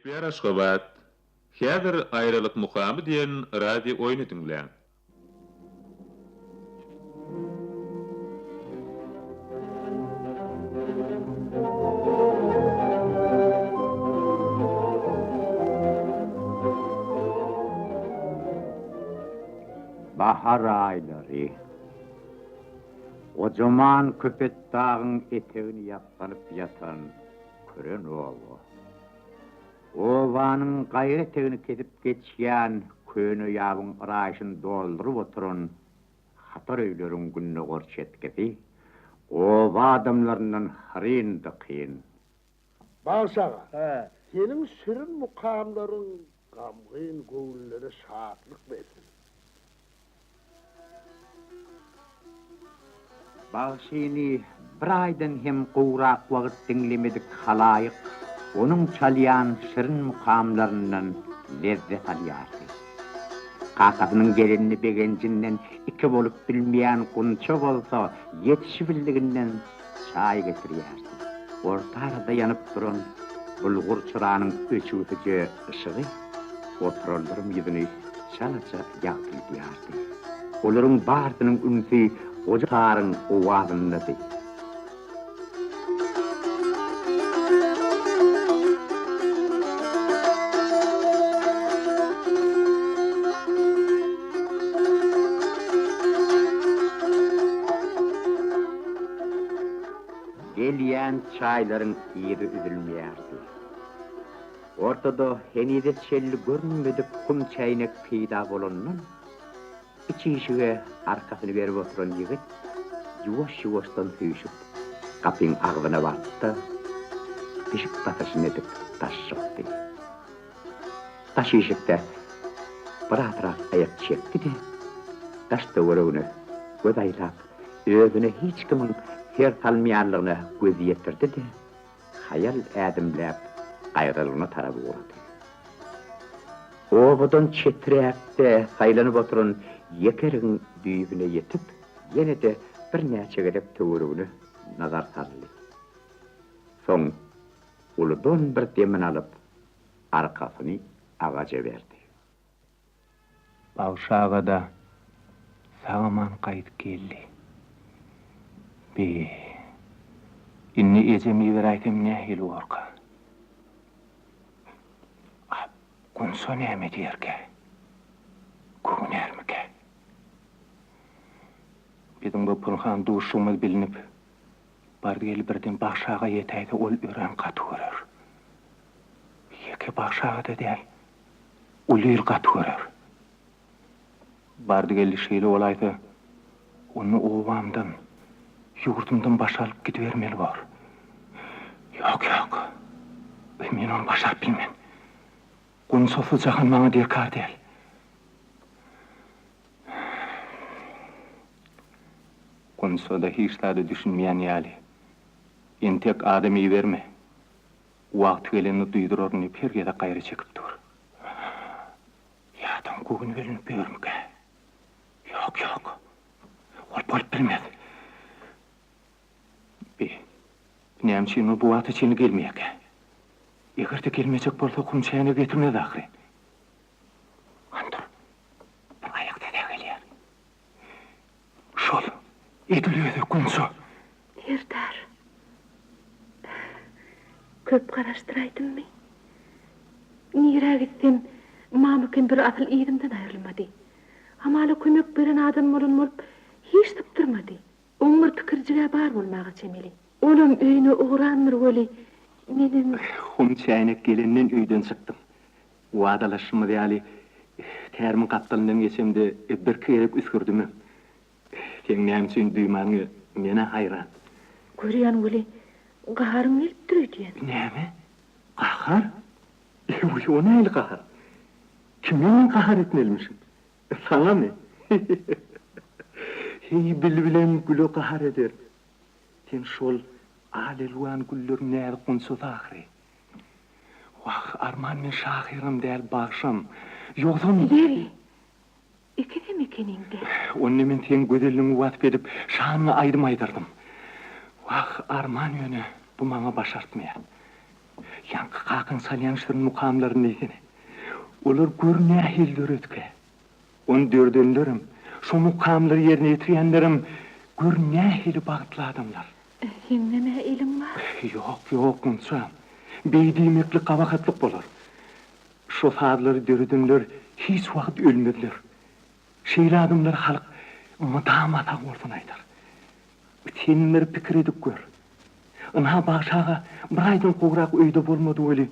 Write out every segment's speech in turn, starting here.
Kepler Aşgabat. Häzir aýralyk mukamy diýen radio oýny dinleýän. Bahar aylary. O zaman köpet dağın eteğini yaplanıp yatan kören oğlu. Ovanın gaýry eteğini kesip geçýän köni ýabyň araýşyny doldurup oturan hatar öýlerin gününe gorçetkedi. Ova adamlaryndan haryndy kyn. Bağsağa, senin sürün mukamların gamgyn göwüllere şatlyk bersin. Bağşyny bir aýdan hem gowrak wagt dinlemedik halaýyk, onun çalýan şirin mukamlarından lezzet alýardy. Kakasynyň gelenini begencinden iki bolup bilmeýän gunça bolsa, yetişibildiginden çay getirýärdi. Orta arada yanıp duran bulgur çırağının öçüğütüce ışığı oturallarım yüzünü çalaça yaktıydıyardı. Onların bağırtının ünsi ocağın ovazındadı. Gelýän çayların ýeri üzülmeýärdi. Ortada henide çelli görünmedik kum çaynak peýda bolandan içişige arkasyny berip oturan ýigit ýuwaş-ýuwaşdan süýşüp kapyň agzyna batdy. Pişik taşyny edip taş çykdy. Taş ýeşikde bir atraf aýak çekdi. Taş döwrüne göz aýlap özüne hiç kimin her talmayanlığına gözü yetirdi de, hayal edimlep gayrılığına tarafı uğradı. Ovadan çetireyekte saylanıp oturan yekerin düğübüne yetip, yine de bir neçe gelip töwürüğünü nazar sarıldı. Son, uludan bir demin alıp, arkasını ağaca verdi. Bağşağa da sağaman qayıt geldi. Inni ecemi veraytem nähil orqa. Kun sonäme diýerke. Kunermike. Biziň bu pulhan duşumyz bilinip, bardyl birden Bağşağa ýetäýdi, ol ören gat görür. Ýeke Bağşağa da däl, ulyr gat görür. Bardyl şeýle olaýdy, onu owamdan yurdumdan başalıp gidivermeli var. Yok. Men onu başarıp bilmem. Gün sofulacağın bana derkar değil. Gün soda hiç tadı düşünmeyen yali. En tek adamı verme. Vaqt geleni duydurarını pergede gayrı çekip dur. Yadan kugun velinip vermeke. Yok. Ol bilmez. Näme bu wagta çeni gelmeýek. Egerde gelmejek bolsa kum çaýyny getirmez ahry. Andur. Bir aýakda da gelýär. Şol, edilýär kunso. Erdar. Köp garaşdyraýdymmy? Nire gitdim, mamykin bir asyl ýerimden aýrylmady. Hamala kömek beren adam bolup hiç tıptırmady. Oňur pikirjige bar bolmagy çemeli. Oğlum öýüne uğranmır öli. Menin... Kum çaýnak gelenden öýden çykdym. Wadalaşmyz ýaly, termin kaptalyndan geçemde bir kerek üskürdüm. Sen näme üçin duýmagyňy mene hayran. Görýän öli, gaharyň elip durýar. Näme? Gahar? O näli gahar? Kimin gahar etmelmişim? Sana mı? Hey bilbilen gülü gahar eder. Sen şol alelwan güller näde kunso ahry. Wah arman men şahirim däl bagşam. Ýogdun. Leri. Ikide mekeninde. Onu men sen gözelliňi wat berip şanyny aýdym aýdyrdım. Wah arman ýöne bu maňa başartmaýar. Yankı kakın salyançların mukamlarını neydi? Olur görünüyor hildir ötke. Onu dördönlerim, şu mukamları yerine yetiriyenlerim görünüyor hili bağıtlı adamlar. Sen neme elim var? Yok, unsam. Beydimekli kabakatlık bolur. Şu fadları dördönler hiç vakit ölmediler. Şeyli adamlar halk mıdamata olsun aydır. Seninleri pikir edip gör. Ana başağa bir aydan koğrak öyde bolmadı öyle.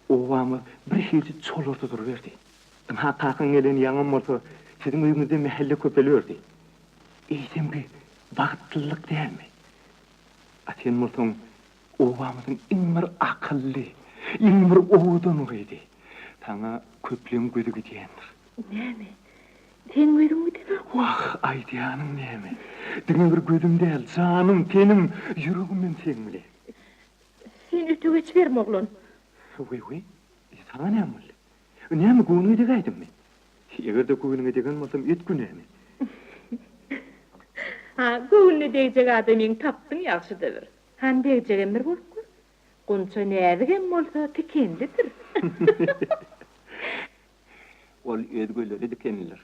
Ovamı bir hildi çol ortadır verdi. Ana kakın gelen yanım olsa sizin uyumuzda mahalle köpelördi. Eğitim bir bağıtlılık değil mi? Aten molton ovamızın inmir akıllı, inmir oğudan oraydı. Sana köplüğüm gözü gidiyendir. Neme? Sen gördün mü demek? Vah aydiyanım neme? Dine bir gözüm değil, canım, tenim, yüreğimin senmili. Sen ütü geç verme oğlum. Vay, sana ne amil? Neme konuyu degaydım mı? Eğer de konuyu degen olsam et günü mi? Ha, gönlü diyecek adamın taptın yaxşıdır. Han diyecek emir bolup koy. Gunça nädegen bolsa tekenlidir. Ol ödgölleri dikenliler.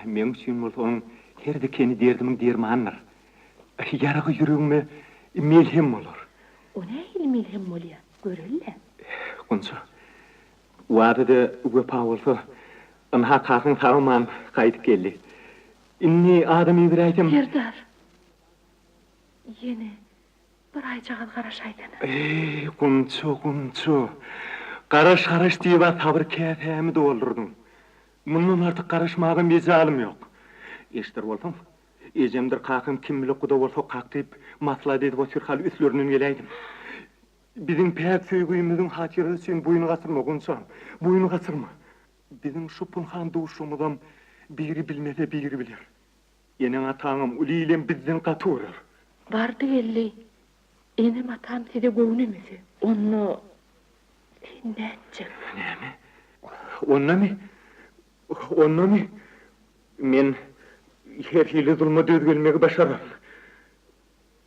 Men üçün bolsa onun her dikeni derdimin dermanlar. Yarağı yüreğime melhem olur. O ne ilmilhem bolya? Görülle. Gunça, vadede vepa olsa, anha kakın tağman kayıt geldi. İnni adamı bir aydım. Serdar. Yine bir aycağız qaraşaydın. Gunça. Qaraş diye var tabir kâfemi doldurdum. Bundan artık qaraşmağın bir zalim yok. Eştir oldum. Ecemdir kakım kim bilir kuda olsa kalktıp matla dedi o türhal üslörünün geleydim. Bizim pek söygüyümüzün hatırı sen boyunu kasırma Gunçam. Boyunu kasırma. Bizim şu pulhan doğuşumuzdan biri bilmese biri bilir. Yenen atağım uliyle bizden katı uğrar. Vardı gelli. Enem atam size gövnemesi. Onu sen ne edecek? Nemi? Onna mı? Men her hili zulma dözgölmegi başarım.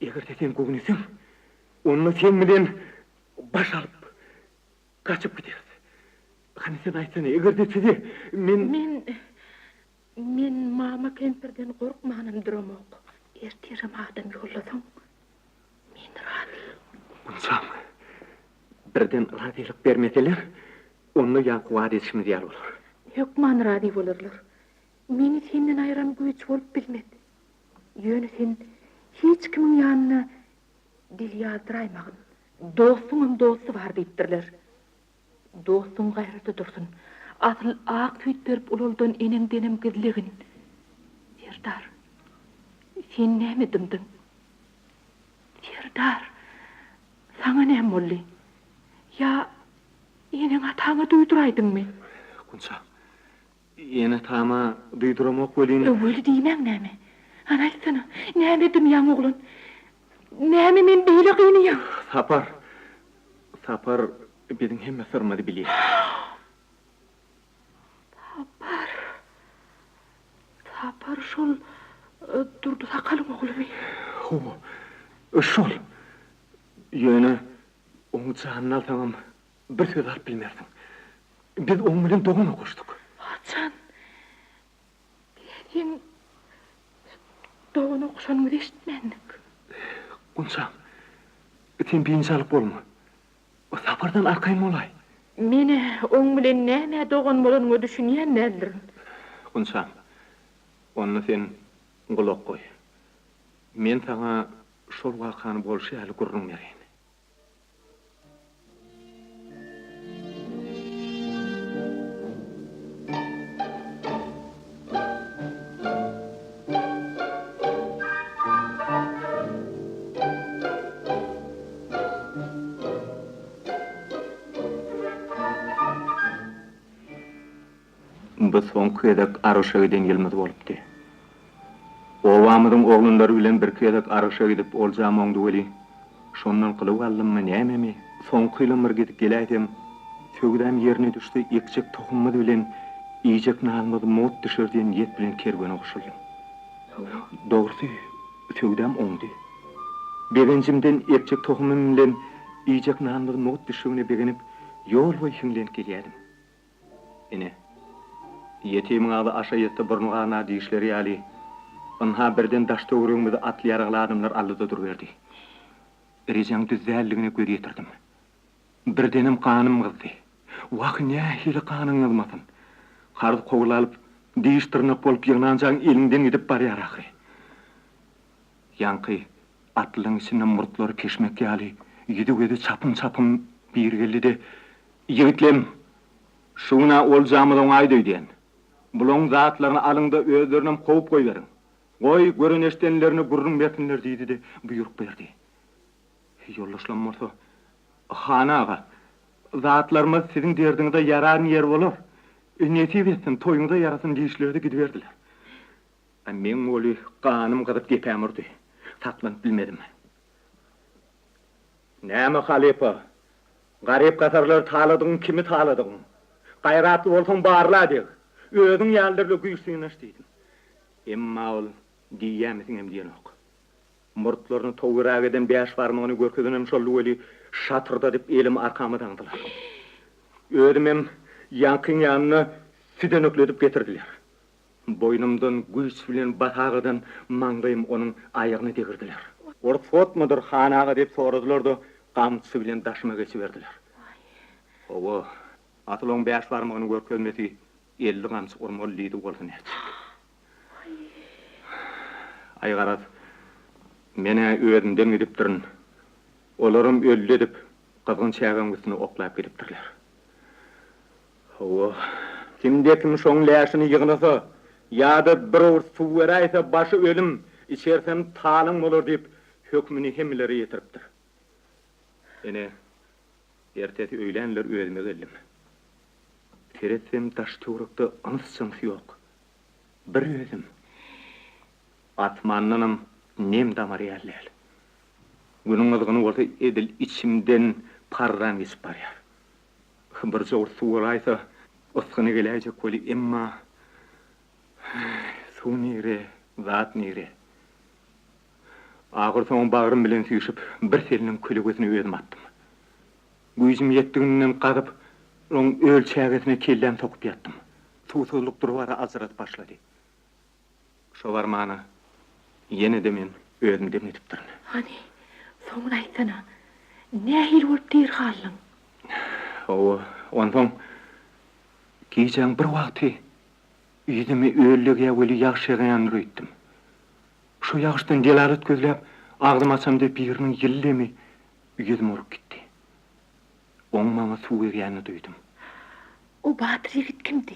Eğer de sen gövnesin, onu sen bilen başarıp kaçıp gidersin. Hani sen aytsana, eğer de sizi Men mama kemperden korkmanım duramok. Erterim adam yollasam. Men razı. Unsam, birden radilik vermeseler, onu yankı vaat etişimiz yer olur. Yok man razı olurlar. Meni senden ayıran güç olup bilmedi. Yönü sen hiç kimin yanına dil yazdıraymağın. Dostumun dostu var deyiptirler. Dostun gayrıtı dursun. Asıl ağ tüyt verip ululdan enem denem gizligin. Serdar, sen nemi dımdın? Serdar, sana nem olli? Ya, enin atağına duyduraydın mı? Gunça, yine tama duyduramak ölün. Öyle diyemem nemi? Anaysana, nemi dümyan oğlun? Nemi men beyle kıynıyım? Sapar, bizim hem sırmadı bileyim. Tapar şol durdu sakalım oğlum. Şol. Yine onu canına tamam bir söz alıp bilmersin. Biz onun bilen doğuna koştuk. Haçan. Sen doğuna koşanımı eşitmendik. Gunçam, sen bir insanlık olma. O sapardan arkayım olay. Mene on bilen ne doğun bolunu düşünýän nädir? Gunçam, onu sen gulak koy. Men sana şol wakany bolşy äli gurrun berýän. Biz son kıyadaq arışa giden yılmız bolupdy. Ovamyzyň oglunlary bilen bir kıyadaq arışa gidip oljam oňdy weli. Şondan kılıp aldymmy näme? Son kıylamyr gidip gelýärdim. Sögdäm ýerine düşdi, ekjek tohummy bilen ýejek nalmady mot düşürdiň ýet bilen kerwene oşuldym. Dogry, sögdäm oňdy. Begenjimden ekjek tohumym bilen iyicek nanlığı not düşüğüne beginip yol boy hünglenip geliyordum. Ene, yetimin alı aşa yetti burnugana deyişleri yali, onha birden daşta uğruğumda atlayaraklı adamlar allıda durverdi. Rejan düzəlligine göre yetirdim. Birdenim kanım kızdı. Vak ne hili kanın kızmasın. Kardı kovulalıp, diyiş tırnak bolup yığınancan elinden gidip baryarakı. Yankı, atlının içinden murtları keşmek yali, yedi çapım bir geldi de, yiğitlem, şuna olacağımdan aydöyden. Bulun zatlarını alın da özlerine kovup koyverin. Koy görüneştenlerini gurrun metinler deydi de buyuruk verdi. Yollaşlanmasa, Hana ağa, zatlarımız sizin derdinizde yararın yer olur. Nesip etsin, toyunuza yarasın deyişlerde gidiverdiler. Men oğlu kanım kızıp tepemurdu. Saklanıp bilmedim. Näme halipa? Garip kasarlar taladığın kimi taladığın? Gayratlı olsun bağırla deyik. Özün yaldırlı güyüksüyünaş deydin. Emma ol, diyemezsin hem diyen ok. Murtlarını toğurak eden beş varmağını görküdünem şollu öyle şatırda dip elim arkamı dağdılar. Ödümem yankın yanına süden ökledip getirdiler. Boynumdan güç bilen batağıdan mangayım onun ayağını degirdiler. Orfot mudur hanağa dep soradılar da kamçısı bilen daşıma geçiverdiler. Ovo, atılığın beş varmağını görküdmesi 50 kamçı ormol liydi olsun et. Ay qarat, mene ödümden gidip durun. Olarım öldü edip, kızgın çağın üstüne oklap gidiptirler. Ovo, kimde kim şoň läşini yığınasa, ya da bir ur su veraysa başı ölüm, içersem talım olur deyip, hükmünü hemleri yetiriptir. Ene, ertesi öýlenler ödüme geldim. Teretsem taş tuğrukta anısçınsı yok. Bir özüm. Atmanlanım nem damar yerler. Günün ızgını olsa edil içimden parran geçip barıyar. Bir zor su olaysa ısgını geleyecek koli emma su nire, zat nire. Ağır son bağırım bilen süyüşüp bir selinin külü gözünü ödüm attım. Gücüm yettiğinden qadıp onun öl çağetine kellem sokup yattım. Susuzluk duruvara azırat başladı. Şu varmağına yine de men özüm demletip durun. Hani, soňra aýtsana, nähil bolup diýir hallyň? O, ondan giyeceğim bir vakti yüzümü öllüge veli yakşıgayan rüyttim. Şu yakştan delalet gözlep ağzım açam de birinin yillemi yüzüm orup gitti. Oň maňa su berýäni duydum. O Batyr ýigit kimdi?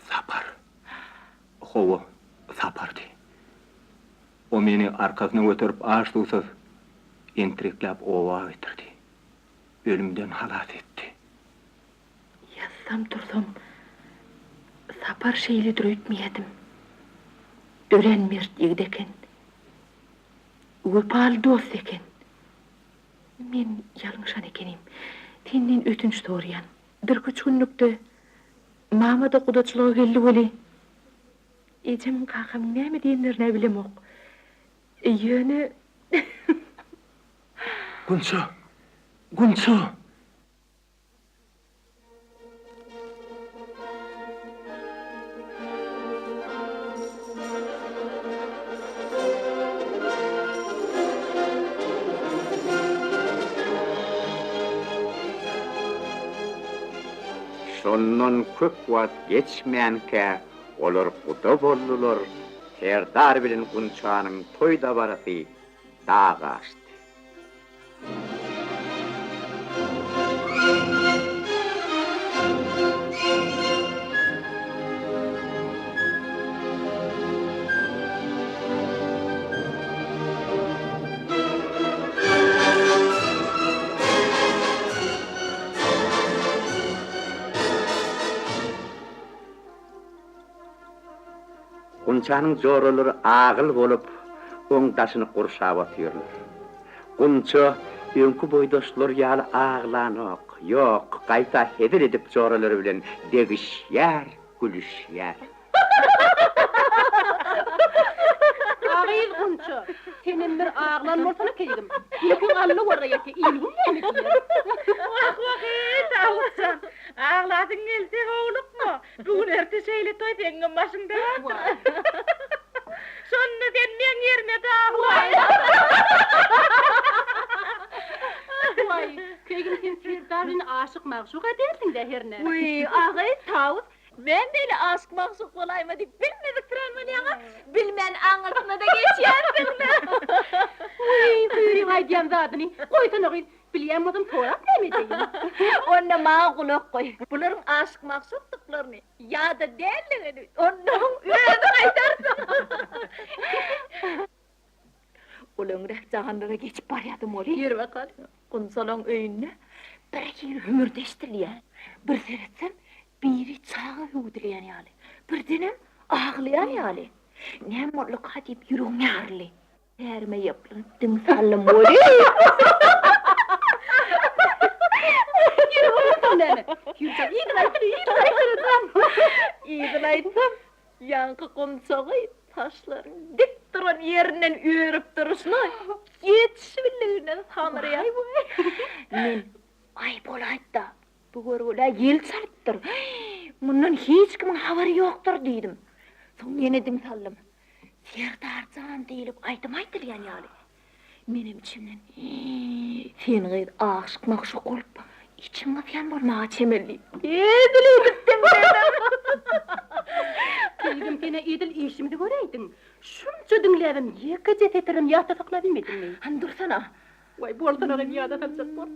Sapar. Hovo, sapardı. O meni arkasyna götürüp ağaç tuğsuz entreklap ova getirdi. Ölümden halas etti. Yazsam tursam, sapar şeylidir öýtmeýedim. Ören mert ýigit eken. Öpal dost eken. Men ýalňyşan ekenim. Senden ötünç sorýan. Bir üç günlükde mamada kudaçlığa geldi boli. Ecem kakam näme diýenlerine bilemok. Ýöne Gunço. Şondan köp wagt geçmeýänke olar guda boldular. Serdar bilen Gunçanyň toýda barasy dağa açdy. Gunçanyň joralary agyl bolup, oň daşyny gurşap atýarlar. Gunça öňkü boýdaşlar ýaly aglanyk, ýok, gaýta heder edip joralary bilen degişýär, gülüşýär. Agyl Gunça, senin bir ağlan bolsana kedim. Lekin Allah orada yete ilim nemi diyor. Vah tavuksan. Ağladın gelse oğluk mu? Bugün erte şeyle toy dengin başında. Sonunu denmeyen yerine dağılay. Vay, kegin sen Firdavs'ın aşık maşuka dersin de herne. Uy, ağay tavuk. Ben de öyle aşk maksuk olayma deyip bilmediktiren mi yana? Bilmen anlatma da geçersin mi? Uy, buyurun aydiyam zadını. Koysan oğul, biliyamadım torap nemi deyim. Onunla mağa kulak koy. Bunların aşk maksuttuklarını ya da değerlerini onun üyede kaydarsın. Ulan rehcanlara geçip baryadım oraya. Yürü bakalım. Kunsalon öyünne bir iki hümürdeştirleyen. Bir seyretsem biri çağı hüdüleyen yani. Bir denem ağlayan yani. Ne mutluluk hadip yürüğün yarlı. Derme yapılıp dımsallım oraya. Yürü bakalım nene. Yürü, iyi İyidilaydım. Yankı kumsağı taşların dik duran yerinden üyürüp duruşuna yetişmeliğinden sanırıya. Men ay bolaydı da bu görüle yel sarıptır. Bundan hiç kimin haberi yoktur dedim. Son yine dimsallım. Serdarcan deyilip aytmaydır yani. Benim içimden sen gayet aşık makşuk olup içimde fiyan bolmağa çemelli. Edili bittim dedim. Kegim sene edil işimdi göreydin. Şunca dinlerim, yeka cetetirim, yata sakla bilmedin mi? Han dursana. Vay, boltan oğlum yada saksak bol.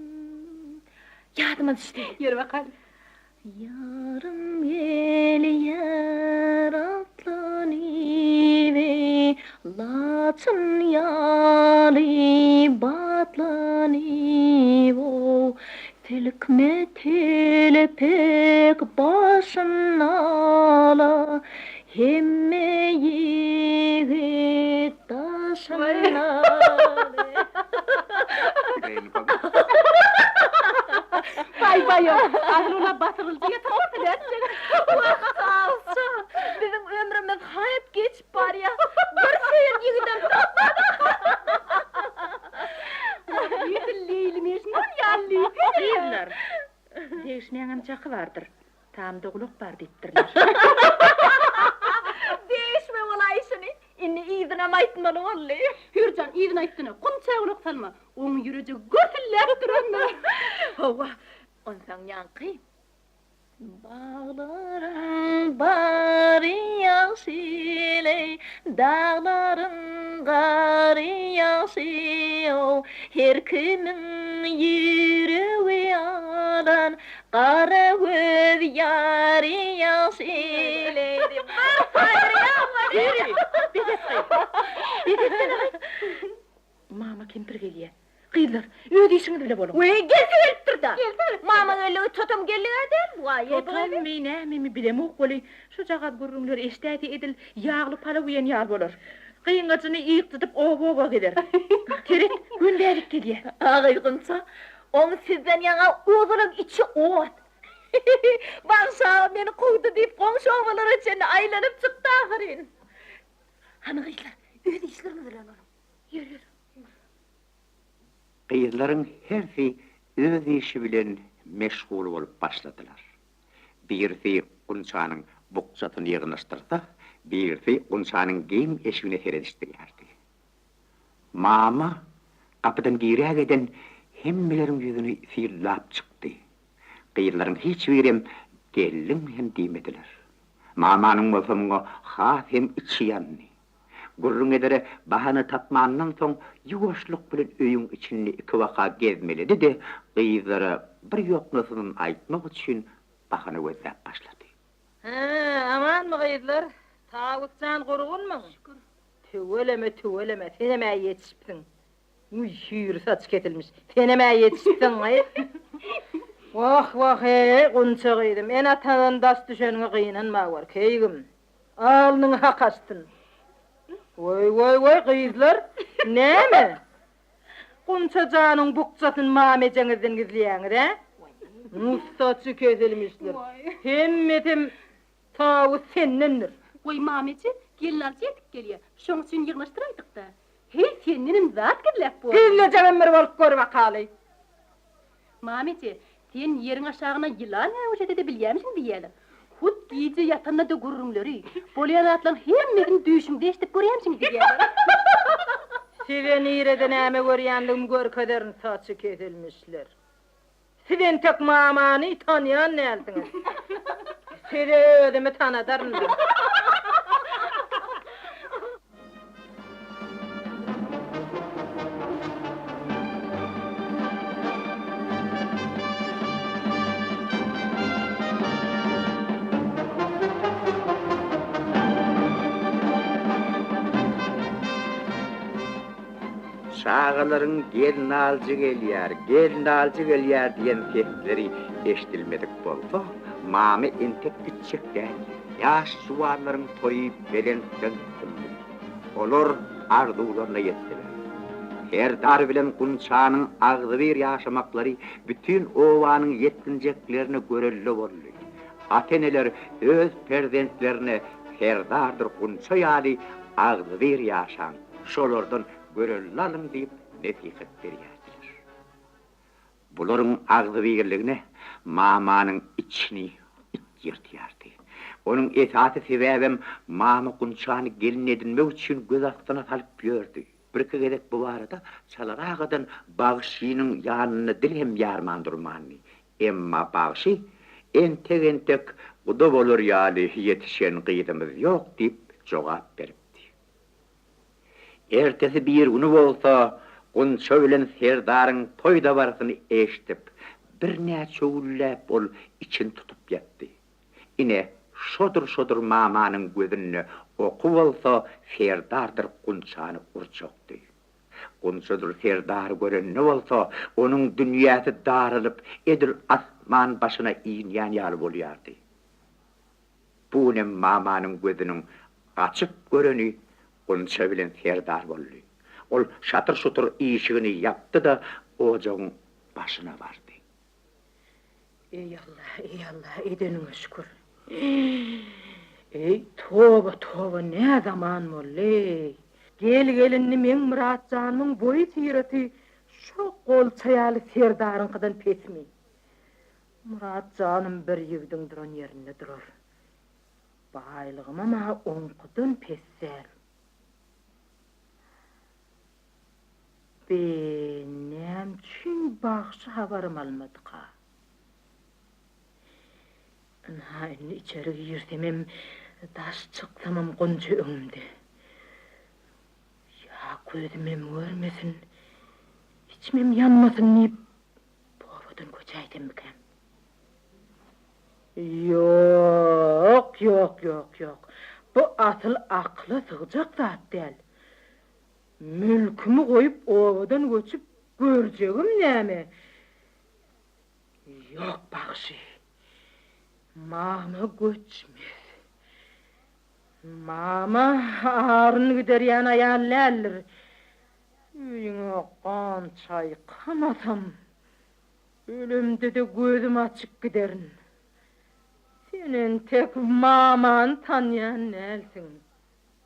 Yadıma düştü. Yürü bakalım. Yarım yeli yer atlanıve, laçın yali batlanıvo, tilkme telepek başın ala, hemme yiğit taşın ala. Vay, ahlına batırıldı ya tatlı dersin. Vah sağ bizim ömrümüz hayat geçip var ya. Bir seyir yığıdım. Yüzün leylim eşinden yalli. Değiller. Değişmeyen çakı vardır. Tam doğuluk var deyiptirler. Değişme olayışını. İnni iyidine maytmalı oldu. Hürcan, iyidin ayttını, kun çağılık salma. Onun yürücü götüller durun. Hova, onsan yankı. Bağlarım bari yaşile, dağlarım gari yaşıyor. Her kimin yürüğü alan, kara göz yari yaşile. Hayır ya, Mama kempir geliyor. Kıyılır, ödeyişini bile bolun. Uy, gelsin da. Mama öyle totum geliyor der. Vay, totum mi bilem koli. Şu jagat gurrumlar eştati edil, yağlı pala uyan yağ bolur. Kıyıngacını iyik tutup oğa gider. Teret, gündelik geliyor. Ağaygınsa, onu sizden yana oğulun içi oğat. Bak sağ beni koydu deyip komşu oğullar için aylanıp çıktı ahırın. Hanı kıyılar, ödeyişlerini bilen onu. Yürü. Kıyırların herfi öz işi bilen meşgul olup başladılar. Birisi Kunçanın bukçatını yığınıştırdı, birisi Kunçanın giyim eşiğine serediştirirdi. Mama kapıdan giriye giden hemmelerin yüzünü sıyırlap çıktı. Kıyırların hiçbirim gelin hem demediler. Mamanın mafımına ha hem içi yandı. Gurrun edere bahanı tapmandan son yuvaşlık bilen öyün içinde iki vaka gezmeledi de kıyızlara bir yoklasının aytmak için bahanı gözlep başladı. Aman mı kıyıdlar? Tağutcan koruğun mu? Tüveleme, seneme yetişipsin. Uy, şiir saç ketilmiş, seneme yetişipsin hayır. Vah, kunça kıydım, en atanın das düşenine kıyınanma var, keygim. Alnın hak astın. Vay, kıyızlar, ne mi? Kunça canın bukçatın mamecenizden gizleyenir, he? Mustaçı kesilmişler. Hemmetim tavu sennendir. Oy mameci, gelinler yedik geliyor. Şoň üçün yığlaştıraydık da. Hey senin zat gidlep bu. Gille cevemmer bolup gör bakaly. Mameti, sen yerin aşağına yılan ne de bilýärmisin diýelim. Hut giyce yatanda da gurrunlary. Bolýan atlan hemmerin düşümde eşitip görýärmisin diýelim. Siven ýerden näme görýändigim görkederin saçy kesilmişler. Siven tek mamany tanýan näldiniz. Seni ödemi tanadarım. Çağaların gelin alcı gelýär diýen sesleri eşdilmedik bolsa, mamy entek gitjek däl. Ýaş suwarlaryň toýup belensen kıldy. Olar arzuwlaryna ýetdiler. Herdar bilen Gunçanyň agdy bir ýaşamaklary bütün owanyň ýetkinjeklerini görelle boldy. Ateneler öz perzentlerine herdardyr Gunça ýaly agdy bir ýaşan. Şolardan görellalım diýip nesihat berýärdiler. Bularyň agdy birligine mamanyň içini ýyrtýardy. Onuň esasy sebäbim mama Gunçany gelin edinmek üçin göz astyna salyp ýördi. Bir-iki gedek bu barada çalaragadan bagşynyň ýanyny dilhem ýarman durmandy. Emma bagşy entek guda bolar ýaly ýetişen gyýdymyz ýok diýip jogap berdi. Ertesi bir günü bolsa, Gunça bilen Serdaryň toýda barsyny eşitip, bir näçe ullap bol için tutup ýatdy. Ine şodur mamanyň gözüne okup bolsa, Serdardyr Gunçany urçakdy. Gunçadyr Serdar görenne bolsa, onuň dünýäsi darylyp, edil asman başyna iýnýän ýaly bolýardy. Bu ne mamanyň gözüniň açyk göreni Gunça bilen Serdar boldy. Ol şatyr işigini yapdy da ojagyň başyna bardy. Ey Allah, edeniňe şükür. Ey toba, ne zaman bolly? Gelinni men Muratjanyň boý tyrety şo golça ýaly Serdaryňkydan pesmi. Muratjanym bir ýigdiň duran ýerinde durar. Baýlygym ama onkudan pesser. Benim çün bağışı havarım almadıqa. Inni içeri girdim, daş çıksamam Gunça öňümde. Ya gözümem görmesin, içmem yanmasın diýip bovadan köçäýdim mikem? Yok. Bu asıl akla sığjak zat däl. Mülkümü koyup ovadan göçüp görjegim näme? Yok bagşy. Mama göçmez. Mama arın giderýän aýallar. Üýüňe kan çaýkamasam, ölümde de gözüm açyk giderin. Senin tek maman tanýan nälsiň?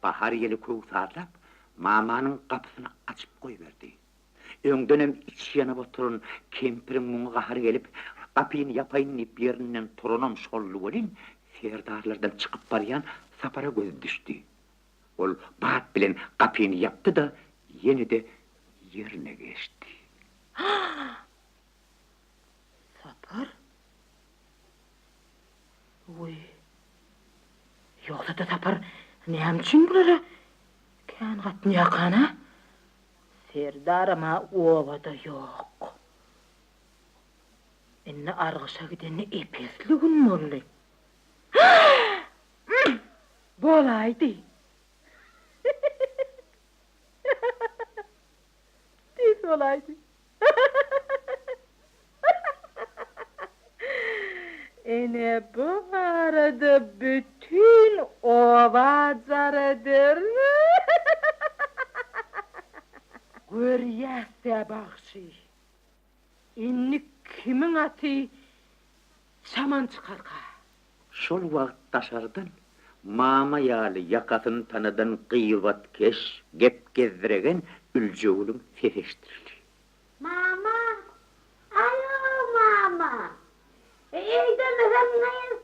Bahar ýeli köw sarlap, mamanyň kapysyny açyp goýberdi. Öňdenem iç ýanyp oturan kempiriň muňa gahary gelip, kapyny ýapaýyn diýip ýerinden turanam şolly bolin, Serdarlardan çykyp barýan sapara göz düşdi. Ol bat bilen kapyny ýapdy da ýene-de ýerine geçdi. Sapar? Oy. Ýoksa da sapar näme üçin bulara? Kan gatny ýakana? Serdar ama ovada ýok. Enne argyşa gideni epesli gün boldy. Bolaydy. Dis bolaydy. Ene bu arada bütün ova zaradır. Görýäse bagşy. Inni kimin aty çaman çykarga? Şol wagt taşardan mama ýaly ýakasyny tanadan gıybat keş, gep gezdiregen Ülcewulun sesiştirildi. Mama! Alo mama! Eýdemesem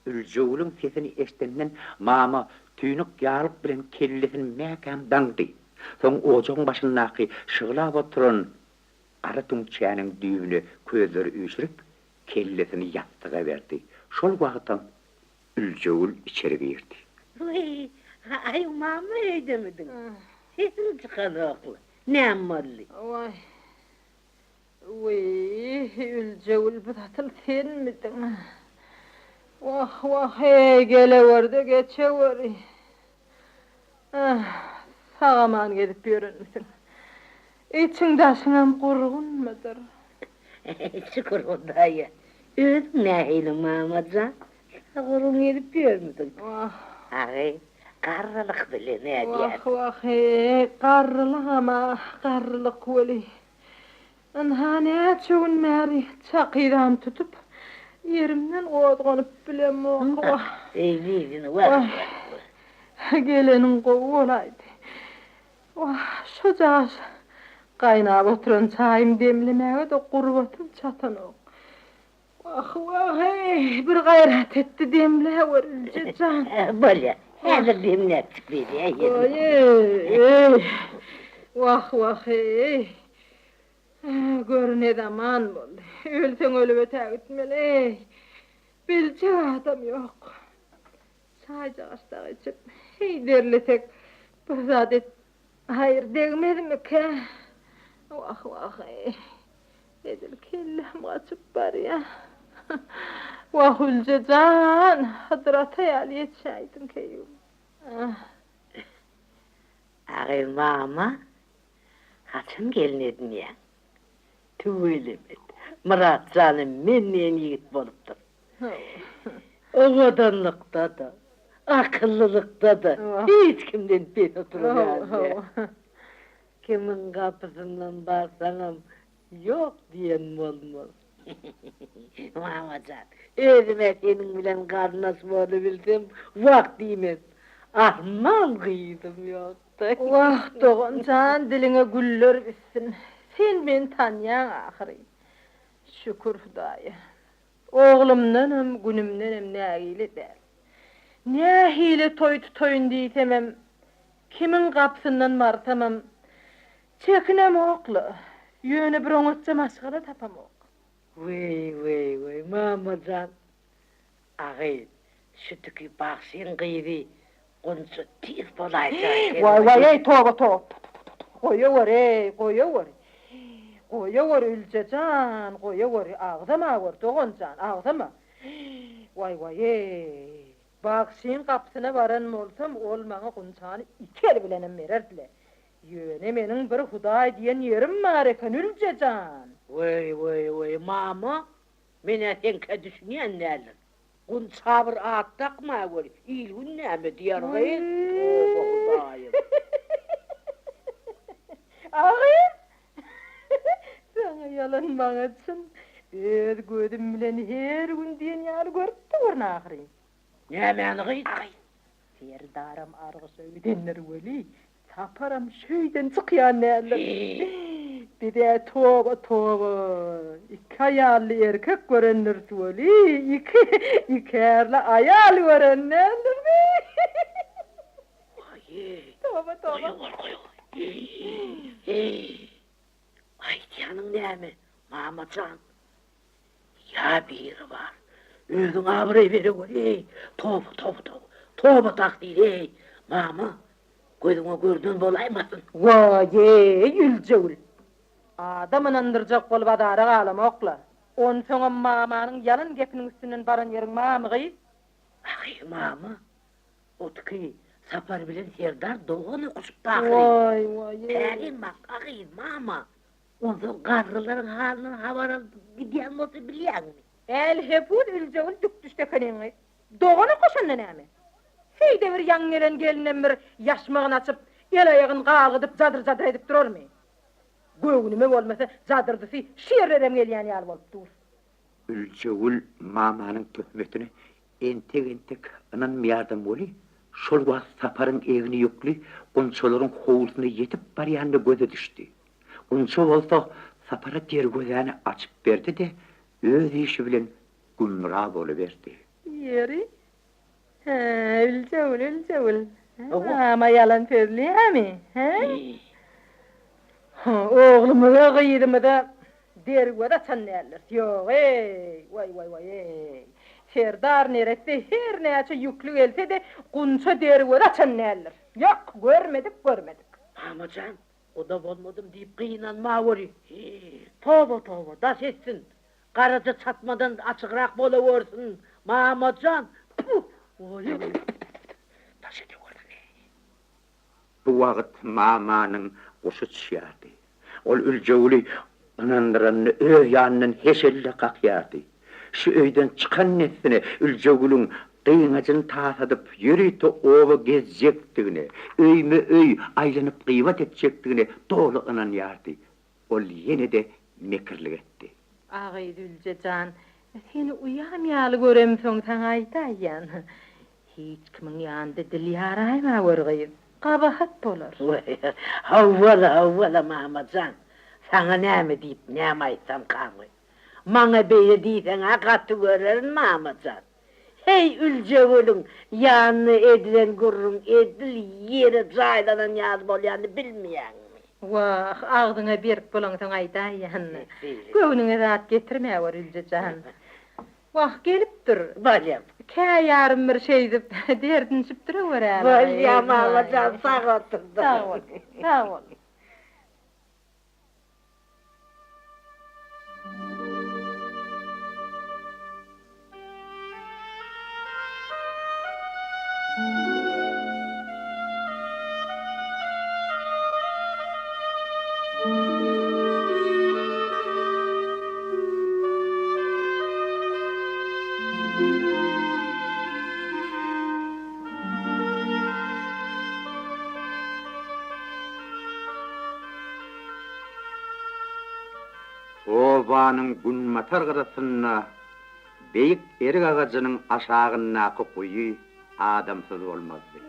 Ülcewulun sesini eşitenden mama tüýnük ýalyp bilen kellesin mäkem daňdy. Soň ojagyň başyndaky şygylap oturan ara tuňçanyň düýbüne közleri üýşürip kellesini ýastyga berdi. Şol wagtdan Ülcewul içeri girdi. Uy, ay mama eýdemedin. Sesin çıkan oklu. Näme boldy? Vay. Uy, Ülcewul bu tatyl senmidin? Vah vah, geleverdi, geçever. Sağaman gedip ýörenmisin. İçiň daşynam gurgunmadyr? Şükür Hudaýa. Özüň nähili mamajan? Gurgun edip ýörmüdin? Vah. Agy, garrylyk bilen nädiýär? Vah vah, garrylyk ama garrylyk weli. Anhane çögün märi çaqydam tutup yerimden oğudganyp bilem vah. Eýdini vah. Gelenin gowy bolaydy. Vah, şu jaş gaýnap oturan çaýym demlemäge de gurbatym çatanok. Vah vah, bir gaýrat etdi demle Ülce jan. Bolýa. Häzir demläpdik beri. Oy, vah vah, görün aman boldy. Ölseň ölüp ötägitmeli. Biljek adam ýok. Çay jaşda içip, derlesek bir zat et. Hayır degmedimi ki? Vah vah, edil kellem gaçyp barýa. Vah Ülcejan, hadrata ýaly etşäýdim keýüm. Agy mama, haçan gelin edin ya? Tüwelemet. Murat janym menden ýigit bolupdyr. Owadanlykda da, akıllılıkta da hiç kimden ben oturmaz. Kimin kapısından barsanam yok diyen olmaz. Mamacan, özüme senin bilen karnası bolu bilsem vakt diýmez. Ahman kıydım yoktu. Vah doğuncan diline güller bitsin. Sen beni tanıyan ahiri. Şükür Hudaýa. Oğlumdanam, günümdanam nägile däl. Ne hile toy tutoyun diýsemem, kimin kapsyndan bartamam, çekinem okly, ýöne bir oňatça maşgala tapamok. Vay, mamacan. Agay, şütüki bakşyn gyýdy, onça tiz bolaýsa. Vay, toga. Goýawer. Goýawer Ülcejan, goýawer, agdama wer, dogonjan, agdama. Vay, bakşyn kapsyna baran bolsam, ol maňa gunçany iki el bilenem bererdile. Ýöne meniň bir Hudaý diýen ýerim bar eken Ülcejan. Vay, mama, mene senke düşünýän näler? Gunça bir at takma wer, ilgün näme diýär gaýy? O Hudaýym. Agym. Sana yalanmaňaçyn. Öz gözüm bilen her gün diýen ýaly görüpdir nähiri. Nämäni gyýdy? Serdaram argy söýlenler weli. Saparam şöýden çykýan näler. Bide toba. İki ayarlı erkek görenler weli. İki erli ayal görenler. Toba. Ay canım näme? Mamacan. Ya biri var. Özüň abry beri gör. Toba takdir. Mama, gözüňe gördün bolaýmasyn. Vay, Ülcewul. Adamyny andyrjak bolup adara galamokla. On soňam mamanyň ýalyn gepiniň üstünden baran ýeriň mamygy. Ay mama, otky sapar bilen Serdar dogany kuşup taýdy. Vay. Tälim bak, ay mama. Ondan garrylaryň halyny habara gidýän bolsa bilýärmi? El hepul Ülcewul dükdüştekeniňi. Dogany koşandan näme? Heýde bir ýaň gelen gelinem bir ýaşmagyny açyp, el aýagyny gagydyp zadyr edip durarmy? Göwnüme bolmasa zadyrdysi şeýerlerem gelýän ýaly bolup dur. Ülcewul mamanyň töhmetini entek ynanmaýardym boli, Şol wagt saparın egini yüklü, gunçolaryň howlusuna yetip barýanda göze düşdi. Gunça bolsa sapara dergözäni açyp berdi-de, öz işi bilen gümra boluverdi. Yeri. Ülce. Ama yalan sözlü mi? Oğlumu da kıyırımı da dergöde çannerler. Yok vay. Serdar nerette her neyse yüklü gelse de gunça dergöde çannerler. Yok görmedik. Amacan, o da bolmadım deyip kıyınanma vori. Toba, das etsin. Karaca çatmadan açıkrak boluversin. Mahmutcan, puh, oy. Das eti gördün. Bu wagt mamanyň guşy çýardy. Ol üljeguli anandyranyny öz ýanynyň heşelle kakýardy. Şu öýden çykan nefsini üljegulüň qiýnaçyny tasadyp ýürüýte owa gezjekdigini, öý aýlanyp gıýbat etjekdigini dolu inanýardy. Ol ýene-de mekirlik etdi. Ağay Ülcecan, seni uýamaýaly göremsoň taň aýtaýan. Hiç kimin ýanynda dil ýaraýma görgýür. Kabahat bolar. Havvala Mahmutcan. Sana näme diýip näme aýtsam kawy. Maňa beýle diýsen aqatty görerin Mahmutcan. Hey üljegülüň ýanyny edilen gurrun edil ýere jaýlanan ýaz bolýandy bilmeýänmi? Wah, ağzyňa berip bolansaň aýtaýan. Göwüňe zat getirmäwer Ülcecan. Wah gelipdir. Balyam. Käýärm bir şey dip derdinçip durawer. Balyam Mahmutcan sag oturdy. Sağ ol. Obanyň günmatar garasyna beýik erik agajynyň aşagynaky guýy adamsyz bolmazdy.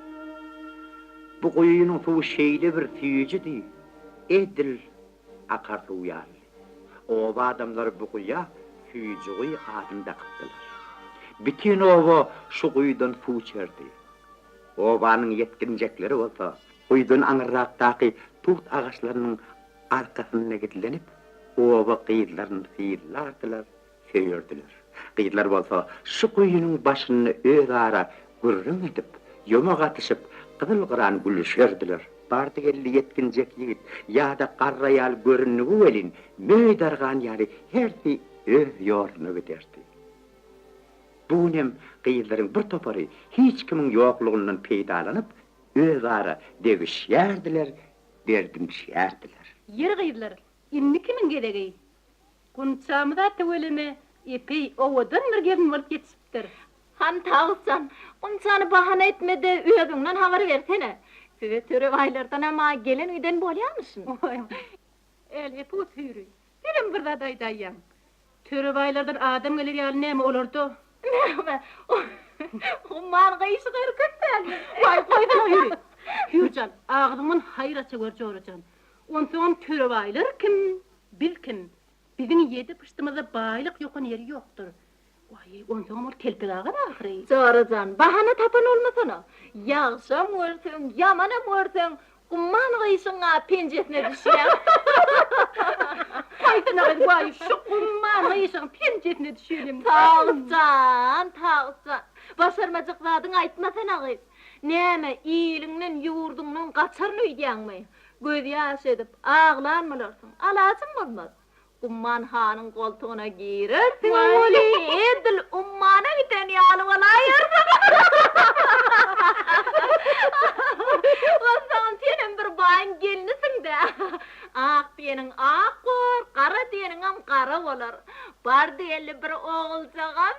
Bu guýynyň suwy şeýle bir tüýüjidi, edil akar suýar. Oba adamlar bu guýa tüýüji adamda kypdylar. Bütün oba şu guýdan suw içerdi. Obanyň yetkinjekleri bolsa, guýdan aňyrakdaky tut agaçlarynyň arkasyna gedilenip oba qıyıdlarını sıyırlardılar, söyürdüler. Qıyıdlar bolsa, şu kuyunun başını öz ara gürrün edip, yomak atışıp, qızıl qıran gülüşerdiler. Bardı gelli yetkinjek yigit, ya da qarrayal görünügü welin, möýdargan ýaly hersi öz ýoruna giderdi. Bu nem qıyıdlaryň bir topary hiç kimin ýoklugyndan peýdalanyp, öz ara degişýärdiler, derdinşýärdiler. Yer gıydılar. İnni kimin gereği? Kunçamda teweleme epey owadan bir gelin bolup geçipdir. Han tağsan, kunçany bahana etmede üýüňden habar bersene. Size töre aylardan ama gelen üýden bolýarmyşyn? El eput hüri. Benim bir zat aýdaýam. Töre aylardan adam gelir ýaly näme olardy? Näme? Umman gaýşy gyrkypdan. Vay koýdan hüri. Hürjan, ağzymyň haýraça görjörjan. Ondan töre aylar kim? Bilkin. Bizim yedi pıştımızda baylık yokun yeri yoktur. Vay, ondan ol kelpik ağır ahri. Çoracan, bahana tapan olmasana. Yağşam örsün, yamanam örsün, kumman gıyşına pençesine düşüyor. Haydi vay, şu kumman gıyşına pençesine düşüyelim. Tağcan. Başarmacıkladın aytmasana gıyş. Näme, iyilinden, yurdundan kaçarını öýdýänmi? Göz ýaş edip, ağlanmalarsın, alacın bolmaz. Umman hanın koltuğuna girersin, oli edil ummana giden ýaly bolayırsın. Ondan senin bir baýın gelinisin de. Ak diýeniň ak bor, kara diýeniň kara bolar. Bar diýeli bir oğulcağa.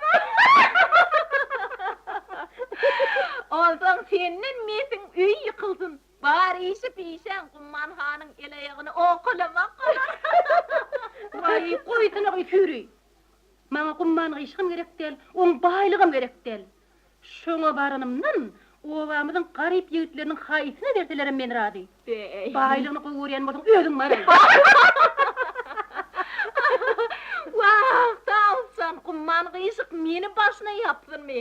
Ondan senin mesin üy yıkılsın. Bar işip işen kumman hanın eleğini okulamak kalar. Vay, koýdyna hüri. Maňa kumman gıyşym gerek del, oň baýlygym gerek del. Şoňa baranymdan Ovamızın garip yiğitlerinin hayısına verseler men razı. Baylığını koyuyan bolsun özün var. Vah, sağ olsan, kumman kıyışık meni başına yaptın mı?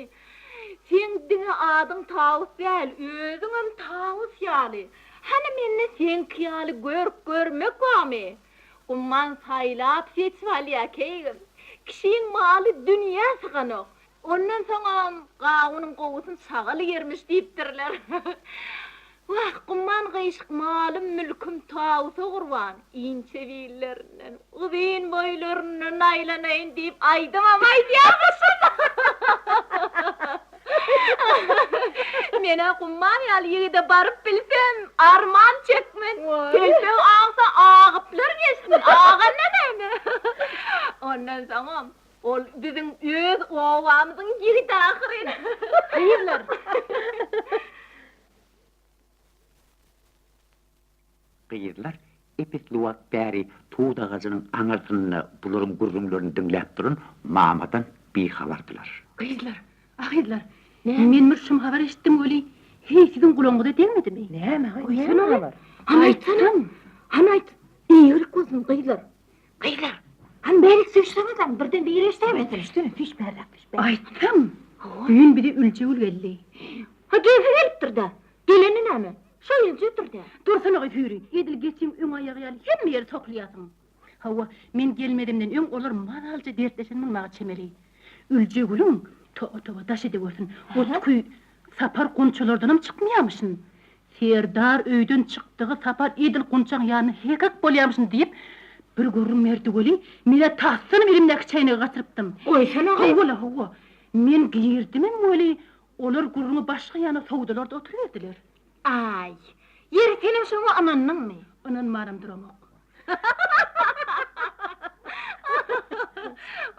Sen dine adın tavus değil, özünün tavus yali. Hani menne sen kıyali görmek var mı? Kumman saylap festivali ya keygin. Kişinin malı dünya sıkanık. Ondan sonra qağının qovusun sağalı yermiş deyiptirler. Vah, kumman kıyışık malım mülküm tavusa kurban. İnçe villerinden, uzun boylarından aylanayın deyip aydım amay diyemezsin. Mene kumman yal yığıda barıp bilsem arman çekmen. Telpev ağsa ağıplar geçsin. Ağa ne mi? Ondan sonra ol bizim öz ovamızın giri dağırın. Hayırlar. Qıyırlar, epet luvat bäri tuğda gazının aňartyny bulurum gurrumlaryny dinläp durun, mamadan bir habardylar. Hayırlar. Men mürşüm haber işittim öyle. Hey, sizin kulağınıza delmedi mi? Ne var? Anaytım. Anayt. İyilik gözüm kıyılar. Han berik süçlemeden birden bir yere istemedin. Üstüne fiş berrak. Aytım. Büyün bir de ülceül geldi. Ha geliptir da. Gelenin mi? Şöylcedir da. Dursana gıfürü. Edil geçim ön ayağı yalı hem yer toklayasın. Hava men gelmedimden ön olur madalca dertleşenmin mağa çemeli. Ülceülün tova daş edip olsun. Otkuy sapar konçalardanım çıkmayamışsın. Serdar öyden çıktığı sapar edil konçan yani hekak bolyamışsın deyip bir görüm merdi goli, mine tahsını birimdeki çayını katırıptım. Oy sana Hava. Men girdim öyle. Olar gurrumu başka yana soğudalarda oturuverdiler. Ay, yeri senin şunu ananın mı? Ananmarım duramok.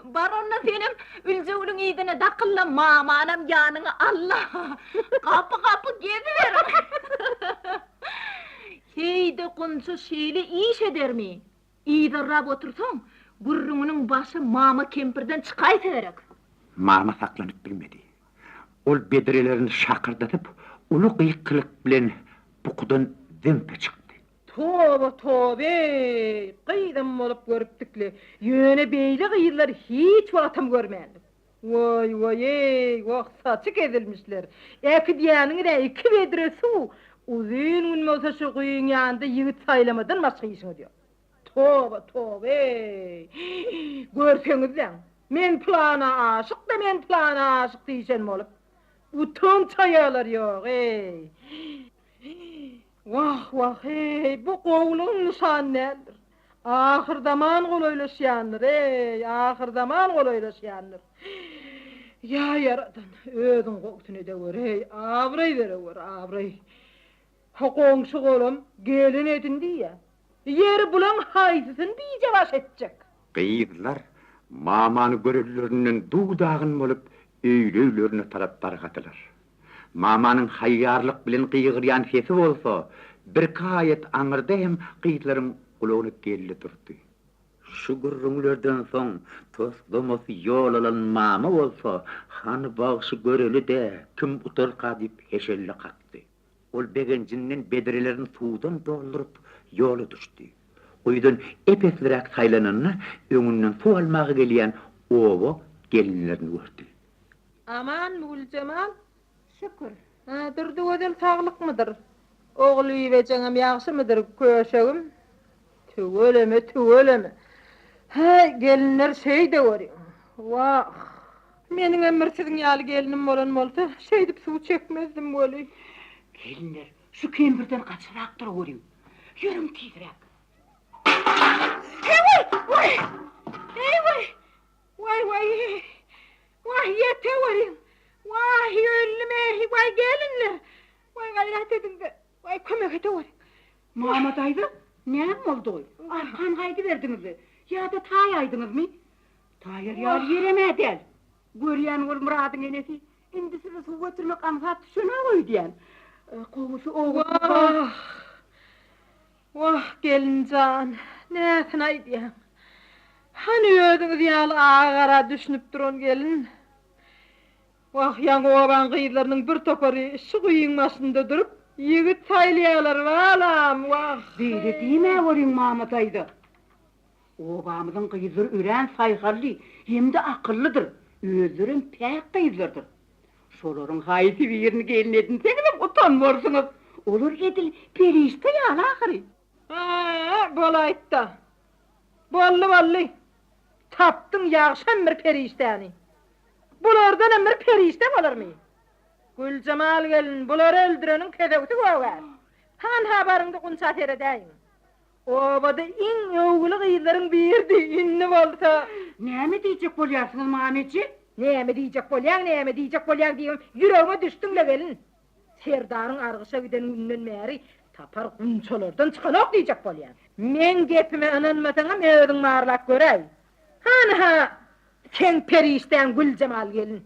Baronna senin ülceğinin iyidine dakılla mamanam yanını Allah. Kapı geziver. Şeyde konuşu şeyle iş eder mi? İyi darrab otursan, gurrumunun başı mama kempirden çıkaytıverek. Mama saklanıp bilmedi. Ol bedrelerini şakırdatıp, ulu kıyıklık bilen bukudan zempe çıktı. Tobe, kıydım olup görüptükle, yöne beyle kıyırlar hiç vaatım görmeyendim. Vay, saçık edilmişler. Eki diyanın da iki bedre su, uzun unmosa şu kıyın yanında yığıt saylamadın başka işini diyor. Tobe, görseniz lan, men plana aşık diyeceğim olup, utan çayalar yok, Vah, bu qoğulun nişan nedir? Ahir zaman qolaylaşyandır, ahir zaman qolaylaşyandır. Ya yaradan, özün qoğutunu da avray verever, avray. Qoğunşu qolum, gelin edin diye. Yeri bulan haysısın bir cavaş edecek. Qıyırlar, mamanı görürlerinden duğdağın olup, öyleylerine taraftar katılar. Mamanın hayyarlık bilen qıyıqıryan sesi olsa, bir kayet anırda hem qıyıtlarım kulağını gelli durdu. Şu gürrünlerden son, toslaması yol alan mama olsa, hanı bağışı göreli de kim utar kadip heşelli kalktı. Ol begencinden bedrelerin suudan doldurup yolu düştü. Uydan epeslirak saylananına önünden su almağı geliyen oğu gelinlerini gördü. Aman Mulcemal, şükür. Durdu ödel sağlık mıdır? Oğlu yiyeceğim yaxşı mıdır köşeğim? Tüveleme. Gelinler şey de var. Vah. Menin emmirsidin yalı gelinim olan olsa, şeydip su çekmezdim böyle. Gelinler, şu kempirden kaçırak duruverim. Yürüm titrek. Vay yeteverim. Vay ölüme, vay gelinler. Vay gayret edin de, vay kömek eteverim. Muhammed Aydın, ne oldu? Arkan haydi verdiniz mi? Ya da tay aydınız mı? Tayır yar yereme del. Görüyen ol muradın enesi. Indi size su götürmek ansat şuna koy diyen. Kovusu oğul. Vah gelincan, ne sınay diyen. Hani ödünüz yalı ağara düşünüp durun gelin. Vah yaňy oban gyýlarynyň bir topary şu gyýynmasynda durup, ýigit taýlaýarlar walam wah. Beýle diýme bolyň Mamad aýdy. Obamyzyň gyýzlary ören saýgarly, hemde akyllydyr. Özlerin päk gyýzlardyr. Şolaryň haýsy birini gelin edinseňiz utanmarsyňyz. Olur edil perişte ýaly ahyry. Bolaytda. Bolly. Tapdyň ýagşan bir periştäni. Bulardan emir perişte bolarmy? Gülcemal gelin, bular öldüreniň kedegti goýar. Han habaryňdy gunça teredäýin. Obada iň öwgüli gyýlaryň birdi, inni bolsa. Näme diýjek bolýarsyňyz Mamedji? Näme diýjek bolýan diýim, ýüregime düşdüňle gelin. Serdaryň argyşa giden günden bäri tapar gunçalardan çykanok diýjek bolýan. Men gepime inanmasaňam özüň marlap göräý. Ha, sen perişten Gülcemal gelin.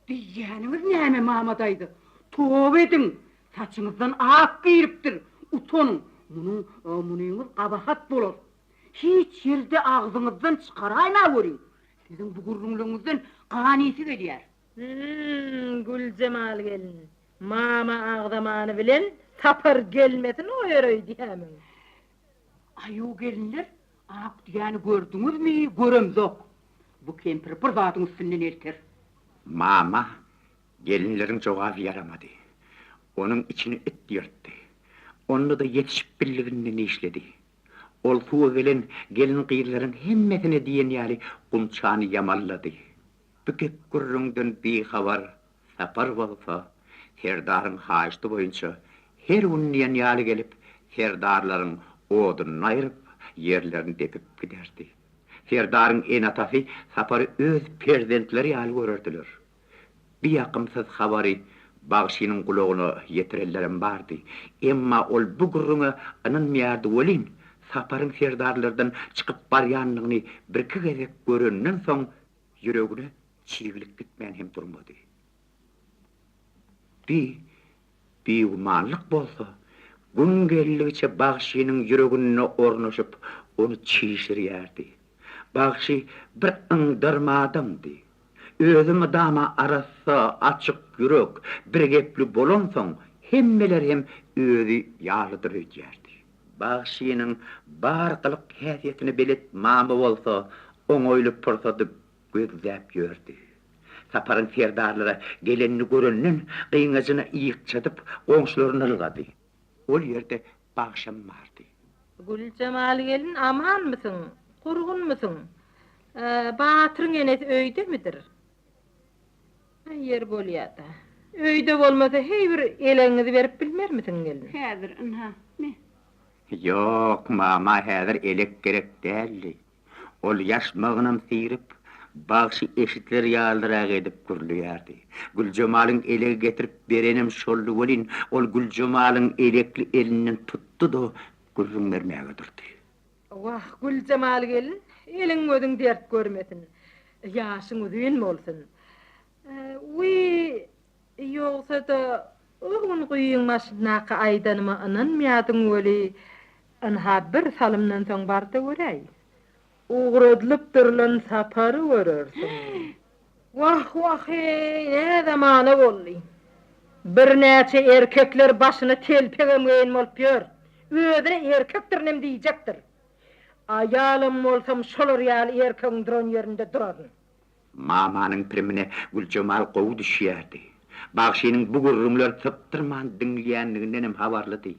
Diýýäniňiz näme Mamad aýdy? Toba edin, saçyňyzdan ak giyiripdir. Utanyň, munyňyz gabahat bolar. Hiç ýerde agzyňyzdan çykaraýna görüň. Siziň bu gurrunlygyňyzdan ganysi gelýär. Gülcemal gelin. Mama agdamany bilen tapar gelmesin oýaray diýämiň. Aýu gelinler, ak diýäni gördüňizmi? Göremzok. Bu kempir bir zatyň üstünden erter. Mama, gelinlerin jogaby yaramady. Onun içini it ýyrtdy. Onu da yetişip bildiğinden işledi. Ol tuğ gelen gelin gyýlaryň hemmesine diýen ýaly gunçany yamallady. Bükep gurrundan bir habar sapar bolsa, serdaryň haýsty boýunça her unnyan ýaly gelip, serdarlaryň oduny aýryp, ýerlerini depip giderdi. Serdaryň en atafy sapary öz perzentleri ýaly görerdiler. Bir ýakymsyz habary Bagşynyň gulagyna ýetirellerim bardy. Emma ol bu gurruna inanmaýardy welin. Saparyň serdarlardan çykyp barýanlygyny bir-iki gezek görenden soň ýüregine çiğlik gitmän hem durmady. Bir umanlyk bolsa, gün gelligiçe Bagşynyň ýüregine ornaşyp, onu çiğşirýärdi. Bagşy bir ıngdırma adamdy. Özüm adama arasa açık yürek, bir gepli bolan soň hemmeler hem özü ýalydyr edýärdi. Bagşynyň barkylyk häsiýetini bilet mama bolsa, oňoýly pırsadyp gözläp ýördi. Saparyň serdarlary gelenini görenden gyňasyna iýik çatyp goňşularyny ylgady. Ol ýerde Bagşam bardy. Gülcemal gelin amanmysyň? Gurgunmysyň? Batyryň enes öýde midir? Yer bolýarda. Öýde bolmasa hey bir eleňizi berip bilmermisin gelin? Häzir me. Yok mama, häzir elek gerek däldi. Ol ýaşmagynam sirip, Bagşy eşitler ýaldyrak edip gürlüýärdi. Gülcemalyň ele getirip berenim şolly welin, ol Gülcemalyň elekli elinden tutdy da gürrüň bermäge durdy. Wah, Gülcemal gelin, eliň ödüň dert görmesin. Ýaşyň ödün bolsun. Ýogsa da oğlun gyýynmasyna aýdanyma inanmaýadyň weli, anha bir salymdan soň barda göräý. Uğradylyp durulan sapary görersiň. Wah, ne zamana boldy. Bir näçe erkekler başyny telpegemeýän bolup ýör. Özüne erkekdir nem diýjekdir. Aýalym bolsam şolar ýaly erkegiň duran ýerinde duraryn. Mamanyň primine Gülcemal gowy düşýärdi. Bagşynyň bu gurrumlar tıptırman dinleýänliginden hem habarlydy.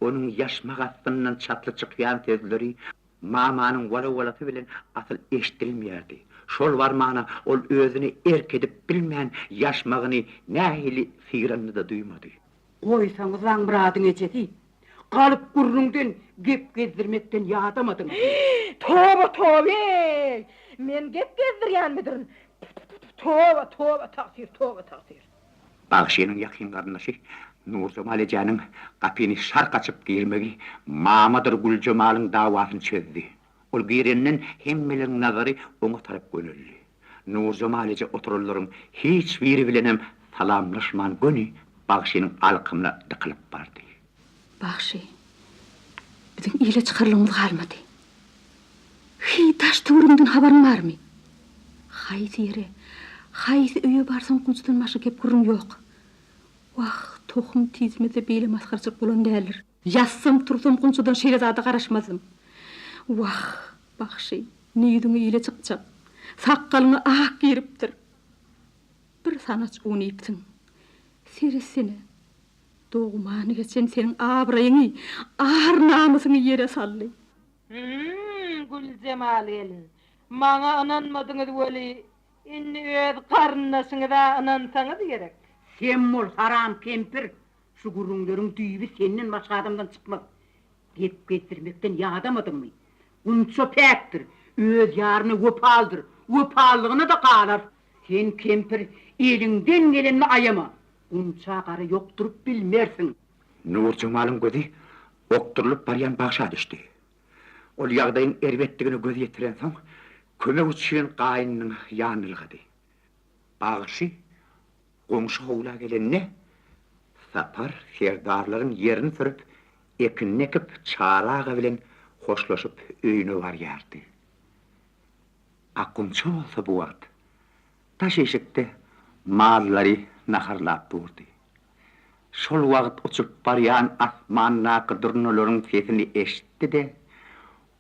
Onuň ýaşmak astyndan çatly çykýan tezleri mamanyň wala-walasy bilen asyl eşitilmeýärdi. Şol barmana ol özüni erk edip bilmän ýaşmagyny nähili sigranyny da duýmady. Goýsaňyz bir adyň ejedi. Galyp gurrundan gep gezdirmekden ýadamadyň. Toba! Men gep gezdirýänmidirin? Toba, taksir. Bagşynyň ýakyn garnaşy Nurcemal ejanyň gapyny şark açyp girmegi Mamadyr Gülcemalyň dawasyny çözdi. Ol girenden hemmelerin nazary oňa tarap gönüldi. Nurcemal eje oturularyň hiç biri bilenem salamlaşman göni Bagşynyň alkymyna dıkylyp bardy. Bagşy, biziň ýyle çykarlygyňyz galmady. Taş töwründen habaryň barmy? Haysi öýe barsaň kunçdan maşy kep gurrun ýok. Wah, tohum tizmede beýle maskarçyk bolan däldir. Yassam tursam kunçdan şeýlezada garaşmazym. Wah, bakşy, niýdüňi ýyle çykjak. Sakkalyňy ak giripdir. Bir sanaç unypdyň. Seresini doğmany geçen senin abraýyňy, ar namysyny ýere sally. Gülcemal gelin. Maňa ananmadyňyz weli. Inni öz karnasyňyza anansaňyz gerek. Sen mol haram kempir. Şu gurrunlaryň düýbi senden başga adamdan çykmaz. Gep getirmekden ýadamadyňmy? Unça päkdir. Öz ýaryny wopaldyr. Wopallygyny da galar. Sen kempir elinden gelenini ayama. Unça gary ýokdurup bilmersiň. Nur Jamalyň gözi okturulyp barýan bagşa düşdi. Ol ýagdaýyň erbetdigini göz ýetiren soň kömek üçin gaýnynyň ýanylgydy. Bagşy goňşy howla gelenne sapar ferdarlaryň ýerini sürüp ekinni ekip çaraga bilen hoşlaşyp öýüne barýardy. Akunçy bolsa bu wagt taş eşikde mallary naharlap durdy. Şol wagt uçup barýan asmanna gydyrnalaryň sesini eşitdi de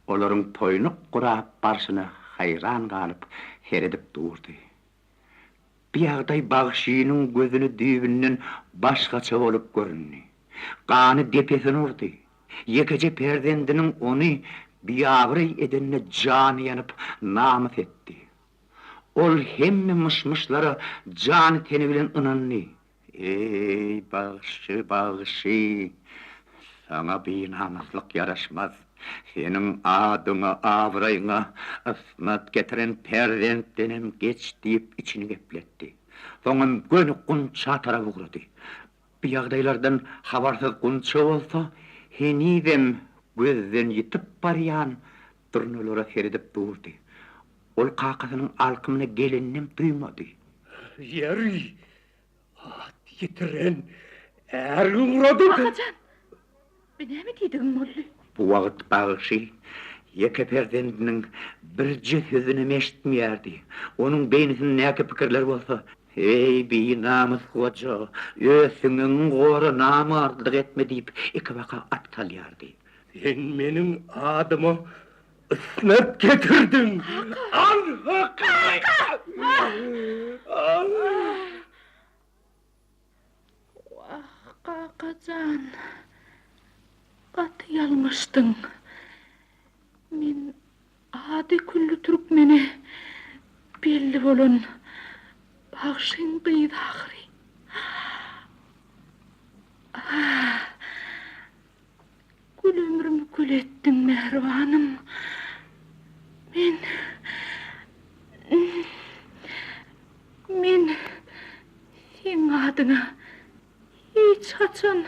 olaryň toýnuk gurap barşyny hayran galyp heredip durdy. Bir ýagdaý Bagşynyň gözüni düýbünden başgaça bolup göründi. Gany depesini urdy. Ýekece perdendiniň ony biýagry edenne jany ýanyp namys etdi. Ol hemme mışmışlara jany teni bilen ynandy. Ey Bagşy, Bagşy, sana bir namaslyk ýaraşmaz. Senin adyňa, abraýyňa asmat getiren perdendinem geç diýip içini gepletdi. Soňam gönü kunça tarap ugrady. Bir ýagdaýlardan habarsyz kunça bolsa, henidem gözden ýitip barýan durnulara seredip durdy. Ol kakasynyň alkymyna geleninem duýmady. Ýeri, at getiren ergin urady. Akacan, benäme diýdiň molly? Bu wagt Bagşy ýeke perdendiniň birje sözüni eşitmeýärdi. Onuň beýnisinde näke pikirler bolsa, ey beýnamys hoja, ösüňiň gory namardlyk etme diýip iki waka atgalýardy. Sen meniň adymy ısnap getirdin. Al hakay. Wah, Akacan. Gaty ýalmışdyň. Men ady küllü türkmeni belli bolan Bagşyň gyýdy ahry. Gül ömrümi gül etdiň mehribanym. Men sen adyňa hiç haçan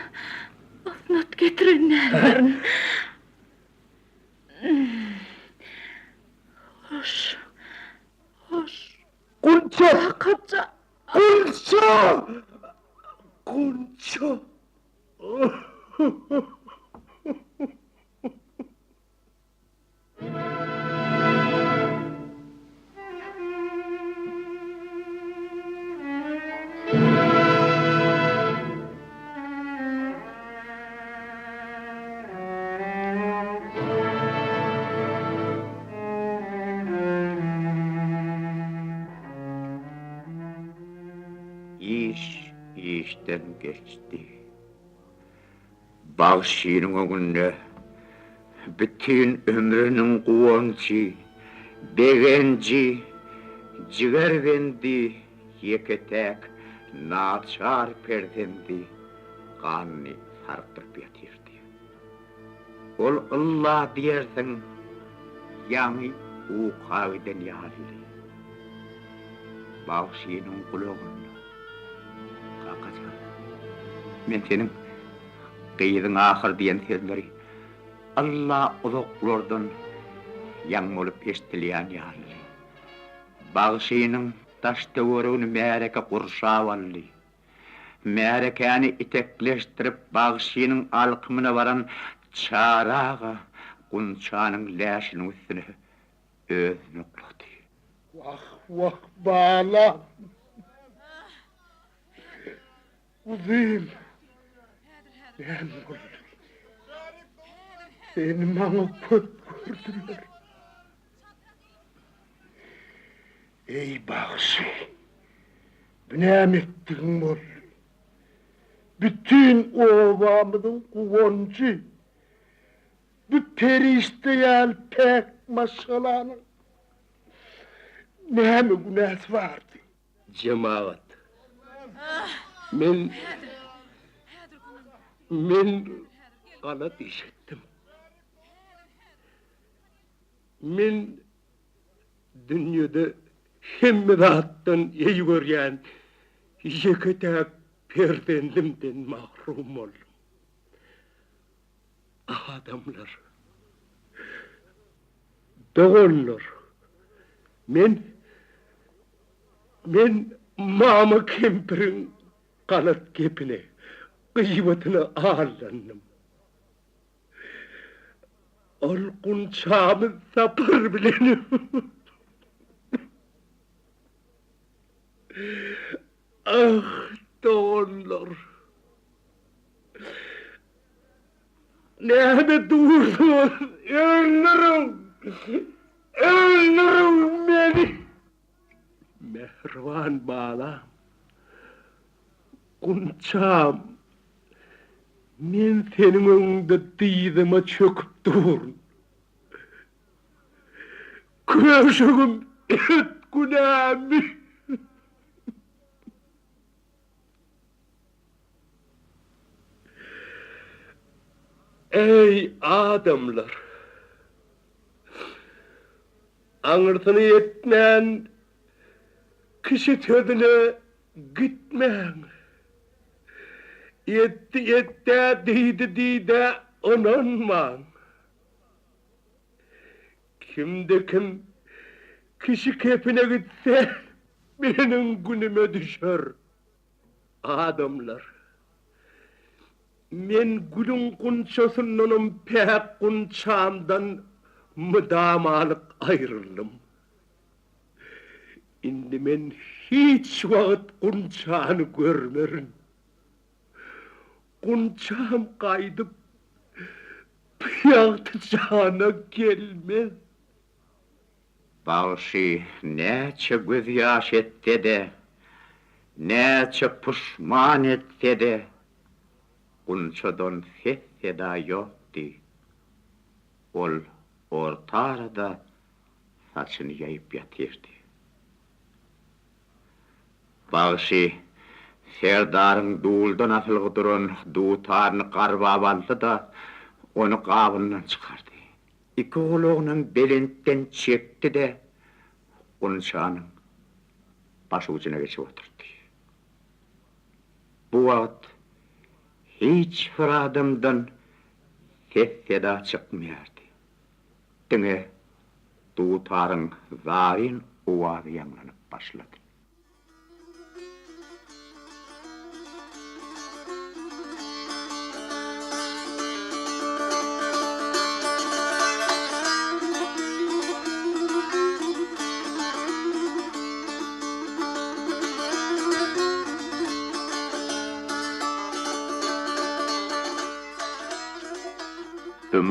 asnat getirenler. Hoş. Kunça! Akaca. Kunça! İşten geçti. Bagşynyň öňünde bütün ömrüniň guwançy, begenji, jigerbendi ýeketek naçar perdendi gany sartyp ýatyrdy. Ol Allah diýersiň ýany u kawiden ýaly. Bagşynyň gulagyny Akacan, men senin gyýdyň ahir diýen sözleri Allah uzaklardan ýaň bolup eşdilýän ýaly. Bagşynyň taş töweregini märeke gursap aldy. Märekeni itekleşdirip Bagşynyň alkymyna baran çaraga Kunçanyň läşini üstüne özüne uklady. Vah bala! Kuzim. Ben buldum. Seni bana köp gördüler. Ey bakşı. Ne ettin bol? Bütün ovamızın kuvancı. Bu perişteyel pek maşalanın. Ne mi günahs vardı? Cemaat. Men kanat işittim. Men dünyada hem rahattan iyi göryen yeketek perdendimden mahrum oldum. Adamlar, doğanlar, men Mama Kemper'in kanat kepine, kıymetine ağırlandım. Olkun çağımı sapır bilenim. Ah doğanlar. Nerede durdun? Öldürün beni. Mehriban bağla. Kunçam. Men senin önünde dizime çöküp durun. Köşegim et günahımı. Ey adamlar! Anırtını etmeyen kişi tözüne gitmeyen. Etti deydi onanman. Kimde kim kişi kepine gitse benim günüme düşer. Adamlar! Men gülün kunçasından pek kunçamdan müdamalık ayrıldım. Indi men hiç vakit kunçağını görmerim. Kunçağım kaydıp piyatacağına gelmez. Bağışı neçe göz yaş etse de, neçe pişman etse de, Kunçadan ses seda yoktu. Ol orta arada saçını yayıp yatırdı. Bağışı serdarın doğuldan asıl durun doğutarını karba bandı da onu kabından çıkardı. İki oğluğunun belinden çekti de Kunçağının başı ucuna geçip oturdu. Bu vakit hiç bir adamdan ses seda çıkmıyordu. Dine doğutarın zarin uvazı yanlanıp başladı.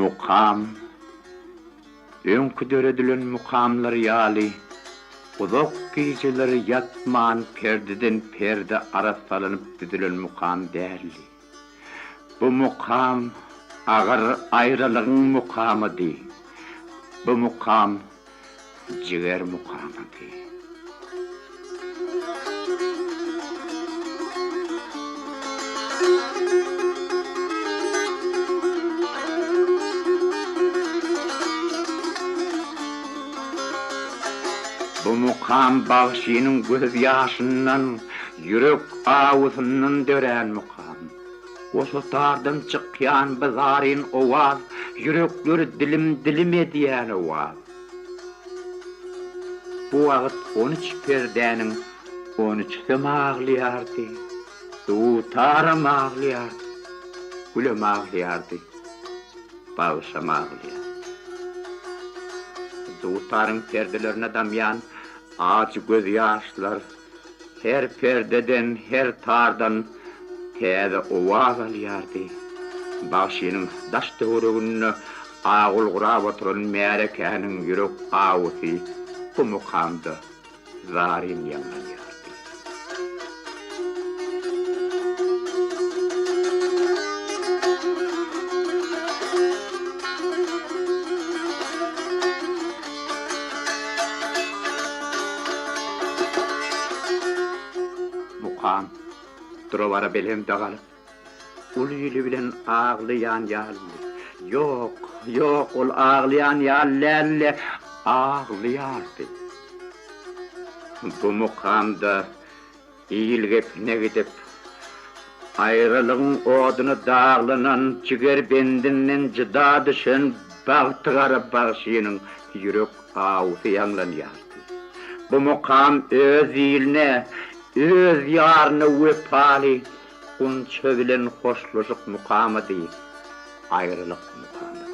Mukam, önküdür edilen mukamlar yali, uzak geceleri yatman perdeden perde ara salınıp düzülen mukam değerli. Bu mukam, ağır ayrılığın mukamı değil. Bu mukam, ciğer mukamı değil. Bu mukam bağışının göz yaşından, yürek ağzından dören mukam. O sotardan çıkan bazarin ovaz, yürekleri dilim ediyen ovaz. Bu vakit 13 perdenin 13'ü ağlıyardı, doğutarım ağlıyardı, gülüm ağlıyardı, bağışım ağlıyardı. Doğutarın perdelerine damyan ağaç göz yaşlar, her perdeden, her tardan Täze owaz alýardy. Başynyň daş töwereginde ağul gurap oturan märekäniň ýürek awusy bu mukamda zarin ýanýardy. Mukam drovara belemde galyp ul ýüli bilen ağlayan ýaly. Yok, ol ağlayan ýaly ağlaýardy. Bu mukamda ýylgypne gidip aýrylygyň oduny daglanan çiger bendinden jyda düşen bagtygara başynyň ýürek awusy ýanglanýardy. Bu mukam öz ýylyne, öz ýaryny wepaly unça bilen hoşlaşyk mukamady, aýrylyk mukamady.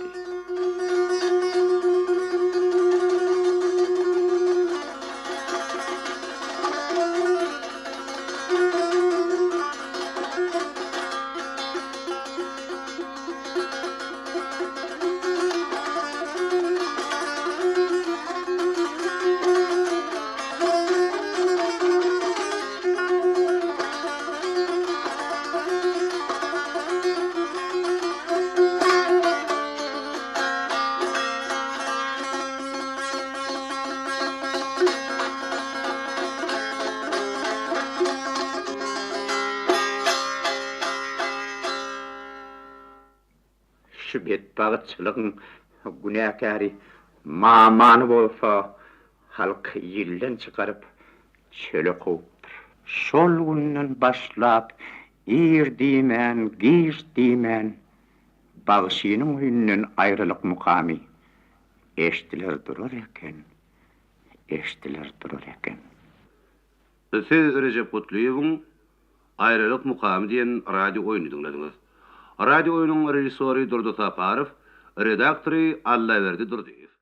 Şu bedbagtçylygyň günäkäri mamany bolsa halk ýyldan çykaryp çöle gowupdyr. Şol günden başlap ýerdimen, giýişdimen bagşynyň hününden aýrylyk mukamy eşdiler durar eken. Siz Recep Kutluýewiň aýrylyk mukamy diýen radio oýuny dinlediňiz. Radio oyunun rejissori Durdu Saparow, redaktory Allaverdi Durdiýew.